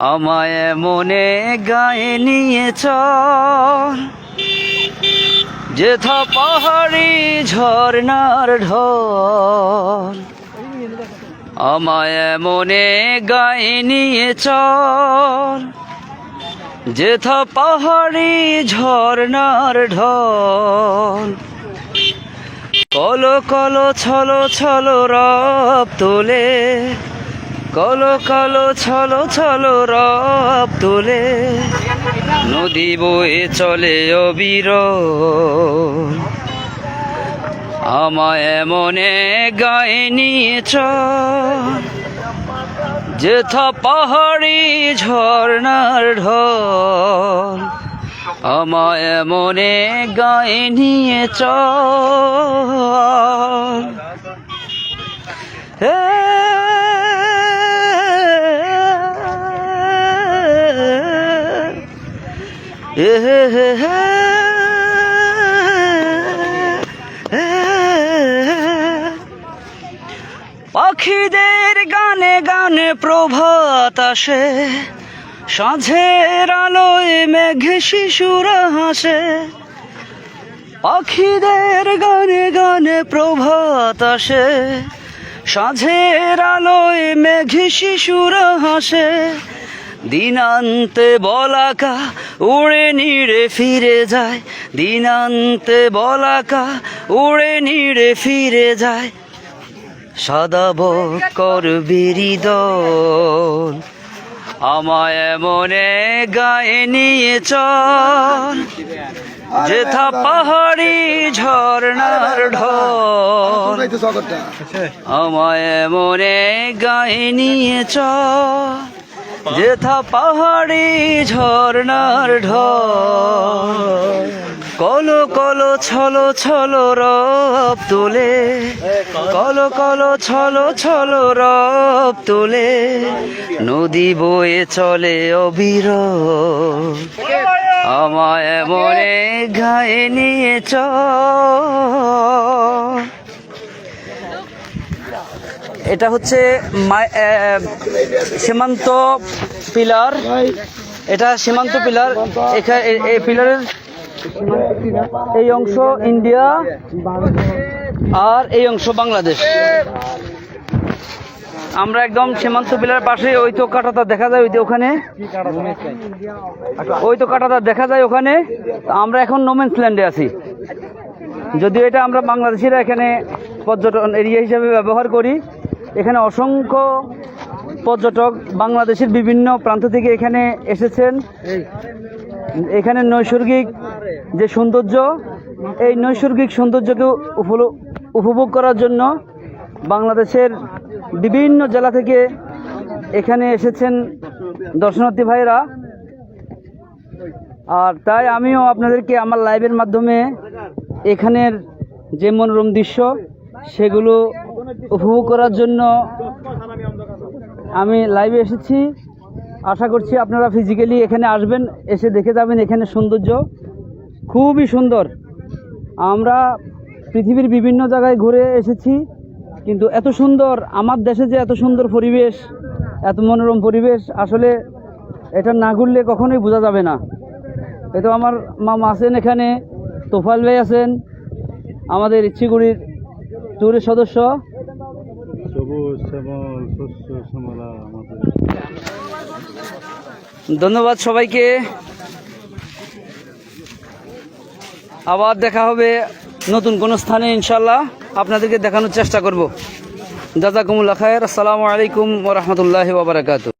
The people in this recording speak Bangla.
আমায় মনে গায়ে নিয়ে চল যেথা পাহাড়ি ঝর্ণার ঢল। আমায় মনে গায়ে নিয়ে চল যেথা পাহাড়ি ঝর্ণার ঢল। কলো কলো ছলো ছলো রব তোলে, কলো কলো ছলো ছলো রব তোলে, নদী বয়ে চলে অবিরল। আমায় মনে গায়ে নিয়ে চল যেথা পাহাড়ি ঝর্ণার ঢল। আমায় মনে গায়ে নিয়ে চল। হে পাখিদের গানে গানে প্রভাত আসে, সাঁঝের আলোয় মেঘে শিশুরা হাসে। পাখিদের গানে গানে প্রভাত আসে, সাঁঝের আলোয় মেঘে শিশুরা হাসে। দিনান্তে বলাকা উড়ে নিড়ে ফিরে যায়, দিনান্তে বলাকা উড়ে নিড়ে ফিরে যায়। সাদা বকর বেরি দল। আমায় মনে গায়ে নিয়ে চল যেথা পাহাড়ি ঝর্ণার ঢল। আমায় মনে গায়ে নিয়ে চল যেথা পাহাড়ি ঝর্ণার ঢল। কলো কলো ছলো ছলো রব তোলে, কলো কলো ছলো ছলো রব তোলে, নদী বয়ে চলে অবিরল। আমায় মনে গায়ে নিয়ে চল। এটা হচ্ছে সীমান্ত পিলার, এটা সীমান্ত পিলার। এখানে এই পিলারের এই অংশ ইন্ডিয়া আর এই অংশ বাংলাদেশ। আমরা একদম সীমান্ত পিলার পাশে, ওই তো কাঁটাতার দেখা যায়, ওই যে ওখানে ওই তো কাঁটাতার দেখা যায় ওখানে। আমরা এখন নোম্যান্স ল্যান্ডে আছি, যদিও এটা আমরা বাংলাদেশিরা এখানে পর্যটন এরিয়া হিসাবে ব্যবহার করি। এখানে অসংখ্য পর্যটক বাংলাদেশের বিভিন্ন প্রান্ত থেকে এখানে এসেছেন। এখানে নৈসর্গিক যে সৌন্দর্য, এই নৈসর্গিক সৌন্দর্যকে উপভোগ করার জন্য বাংলাদেশের বিভিন্ন জেলা থেকে এখানে এসেছেন দর্শনার্থী ভাইরা। আর তাই আমিও আপনাদেরকে আমার লাইভের মাধ্যমে এখানের যে মনোরম দৃশ্য সেগুলো উপভোগ করার জন্য আমি লাইভে এসেছি। আশা করছি আপনারা ফিজিক্যালি এখানে আসবেন, এসে দেখে যাবেন এখানে সৌন্দর্য খুবই সুন্দর। আমরা পৃথিবীর বিভিন্ন জায়গায় ঘুরে এসেছি, কিন্তু এত সুন্দর আমার দেশে যে এত সুন্দর পরিবেশ, এত মনোরম পরিবেশ, আসলে এটা না ঘুরলে কখনোই বোঝা যাবে না। এতো আমার মামা আছেন এখানে, তোফাল ভাই আছেন, আমাদের ইচ্ছিগুড়ির ট্যুরের সদস্য। ধন্যবাদ সবাইকে। আবার দেখা হবে নতুন কোনো স্থানে, ইনশাল্লাহ আপনাদেরকে দেখানোর চেষ্টা করব। জাযাকুমুল্লাহ খায়র। আসসালামু আলাইকুম ওয়া রাহমাতুল্লাহি ওয়া বারাকাতুহু।